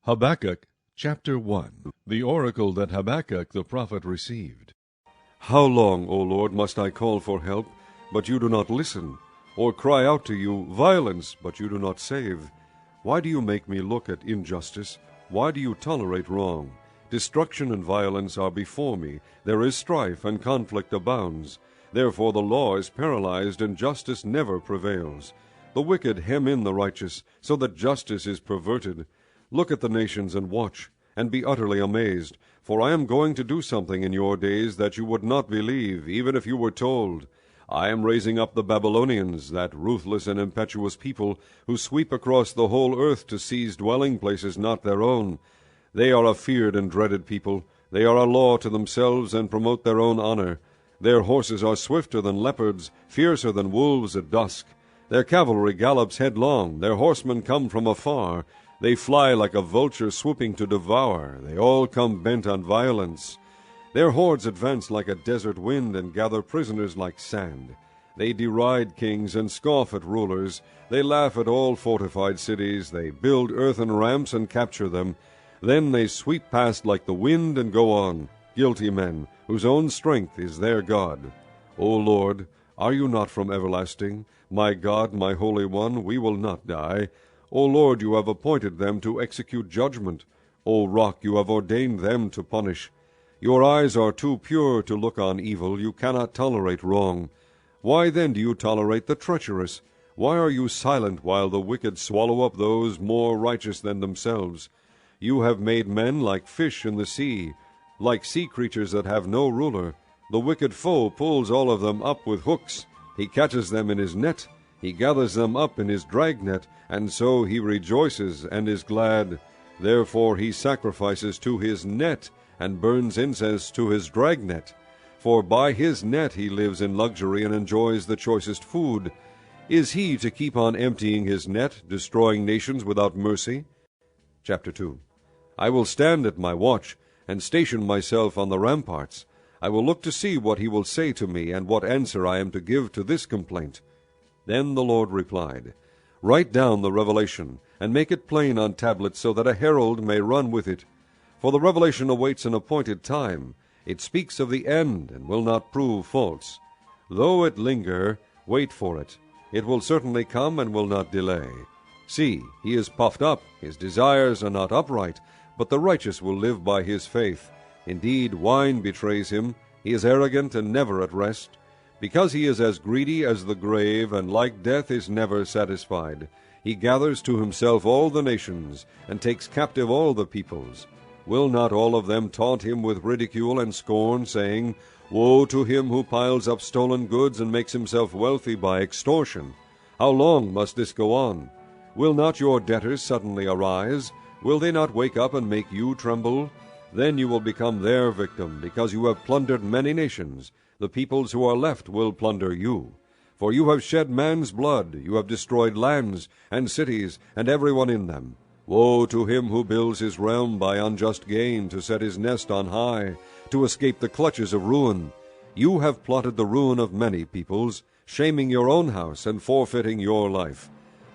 Habakkuk chapter 1. The oracle that Habakkuk the prophet received. How long, O Lord, must I call for help, but you do not listen, or cry out to you violence, but you do not save? Why do you make me look at injustice? Why do you tolerate wrong? Destruction and violence are before me. There is strife, and conflict abounds. Therefore the law is paralyzed, and justice never prevails. The wicked hem in the righteous, so that justice is perverted. Look at the nations and watch, and be utterly amazed, for I am going to do something in your days that you would not believe, even if you were told. I am raising up the Babylonians, that ruthless and impetuous people, who sweep across the whole earth to seize dwelling places not their own. They are a feared and dreaded people. They are a law to themselves, and promote their own honor. Their horses are swifter than leopards, fiercer than wolves at dusk. Their cavalry gallops headlong, their horsemen come from afar. They fly like a vulture swooping to devour. They all come bent on violence. Their hordes advance like a desert wind, and gather prisoners like sand. They deride kings and scoff at rulers. They laugh at all fortified cities. They build earthen ramps and capture them. Then they sweep past like the wind and go on, guilty men, whose own strength is their God. O Lord, are you not from everlasting? My God, my Holy One, we will not die. O Lord, you have appointed them to execute judgment. O Rock, you have ordained them to punish. Your eyes are too pure to look on evil. You cannot tolerate wrong. Why then do you tolerate the treacherous? Why are you silent while the wicked swallow up those more righteous than themselves? You have made men like fish in the sea, like sea creatures that have no ruler. The wicked foe pulls all of them up with hooks. He catches them in his net. He gathers them up in his dragnet, and so he rejoices and is glad. Therefore he sacrifices to his net, and burns incense to his dragnet. For by his net he lives in luxury and enjoys the choicest food. Is he to keep on emptying his net, destroying nations without mercy? Chapter 2. I will stand at my watch, and station myself on the ramparts. I will look to see what he will say to me, and what answer I am to give to this complaint. Then the Lord replied, Write down the revelation, and make it plain on tablets, so that a herald may run with it. For the revelation awaits an appointed time. It speaks of the end, and will not prove false. Though it linger, wait for it. It will certainly come, and will not delay. See, he is puffed up, his desires are not upright, but the righteous will live by his faith. Indeed, wine betrays him. He is arrogant and never at rest. Because he is as greedy as the grave, and like death is never satisfied. He gathers to himself all the nations, and takes captive all the peoples. Will not all of them taunt him with ridicule and scorn, saying, Woe to him who piles up stolen goods and makes himself wealthy by extortion? How long must this go on? Will not your debtors suddenly arise? Will they not wake up and make you tremble? Then you will become their victim, because you have plundered many nations. The peoples who are left will plunder you. For you have shed man's blood, you have destroyed lands and cities, and everyone in them. Woe to him who builds his realm by unjust gain, to set his nest on high, to escape the clutches of ruin. You have plotted the ruin of many peoples, shaming your own house and forfeiting your life.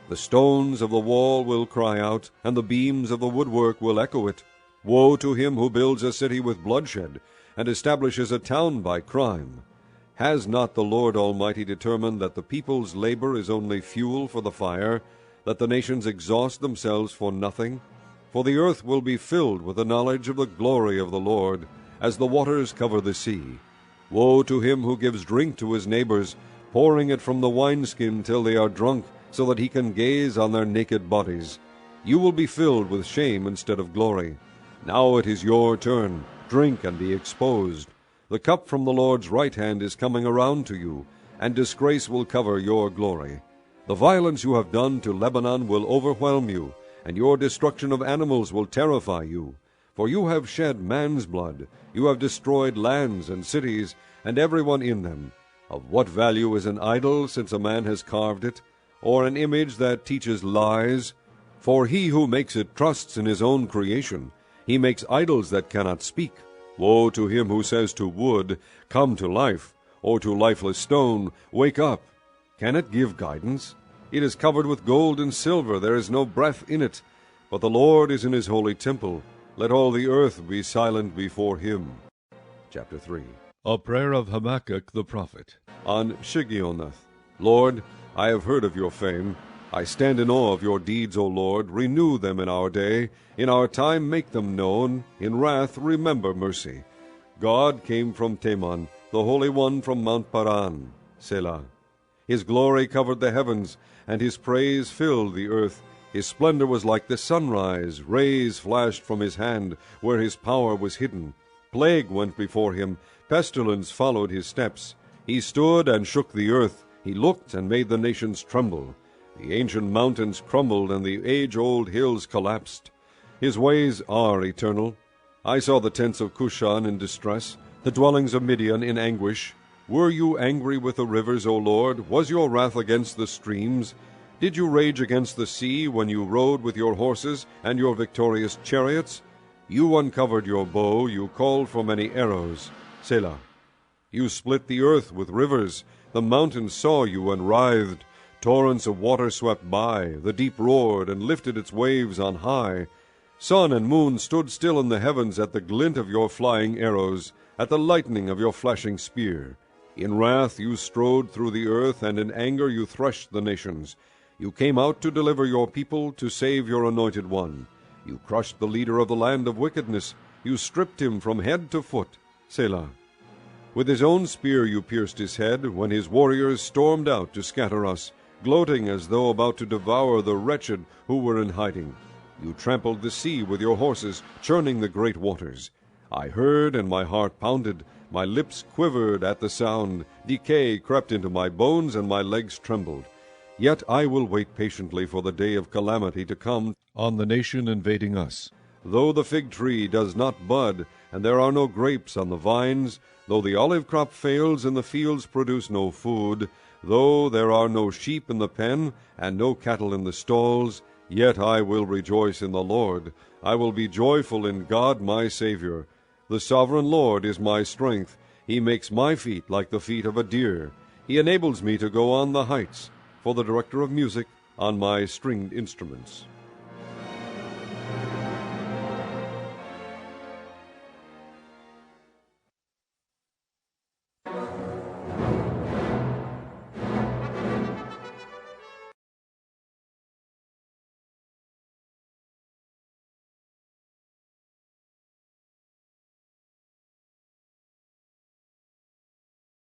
The stones of the wall will cry out, and the beams of the woodwork will echo it. Woe to him who builds a city with bloodshed, and establishes a town by crime. Has not the Lord Almighty determined that the people's labor is only fuel for the fire, that the nations exhaust themselves for nothing? For the earth will be filled with the knowledge of the glory of the Lord, as the waters cover the sea. Woe to him who gives drink to his neighbors, pouring it from the wineskin till they are drunk, so that he can gaze on their naked bodies. You will be filled with shame instead of glory. Now it is your turn. Drink and be exposed. The cup from the Lord's right hand is coming around to you, and disgrace will cover your glory. The violence you have done to Lebanon will overwhelm you, and your destruction of animals will terrify you. For you have shed man's blood. You have destroyed lands and cities, and everyone in them. Of what value is an idol, since a man has carved it, or an image that teaches lies? For he who makes it trusts in his own creation. He makes idols that cannot speak. Woe to him who says to wood, Come to life, or to lifeless stone, Wake up. Can it give guidance? It is covered with gold and silver. There is no breath in it. But the Lord is in his holy temple. Let all the earth be silent before him. Chapter 3. A prayer of Habakkuk the prophet. On Shigionoth. Lord, I have heard of your fame. I stand in awe of your deeds, O Lord. Renew them in our day. In our time make them known. In wrath remember mercy. God came from Teman, the Holy One from Mount Paran. Selah. His glory covered the heavens, and his praise filled the earth. His splendor was like the sunrise. Rays flashed from his hand, where his power was hidden. Plague went before him. Pestilence followed his steps. He stood and shook the earth. He looked and made the nations tremble. The ancient mountains crumbled, and the age-old hills collapsed. His ways are eternal. I saw the tents of Cushan in distress, the dwellings of Midian in anguish. Were you angry with the rivers, O Lord? Was your wrath against the streams? Did you rage against the sea when you rode with your horses and your victorious chariots? You uncovered your bow, you called for many arrows. Selah. You split the earth with rivers. The mountains saw you and writhed. Torrents of water swept by. The deep roared and lifted its waves on high. Sun and moon stood still in the heavens at the glint of your flying arrows, at the lightning of your flashing spear. In wrath you strode through the earth, and in anger you threshed the nations. You came out to deliver your people, to save your anointed one. You crushed the leader of the land of wickedness. You stripped him from head to foot. Selah. With his own spear you pierced his head, when his warriors stormed out to scatter us, gloating as though about to devour the wretched who were in hiding. You trampled the sea with your horses, churning the great waters. I heard, and my heart pounded. My lips quivered at the sound. Decay crept into my bones, and my legs trembled. Yet I will wait patiently for the day of calamity to come On the nation invading us. Though the fig tree does not bud, and there are no grapes on the vines, though the olive crop fails, and the fields produce no food, though there are no sheep in the pen, and no cattle in the stalls, yet I will rejoice in the Lord. I will be joyful in God my Savior. The sovereign Lord is my strength. He makes my feet like the feet of a deer. He enables me to go on the heights. For the director of music, on my stringed instruments.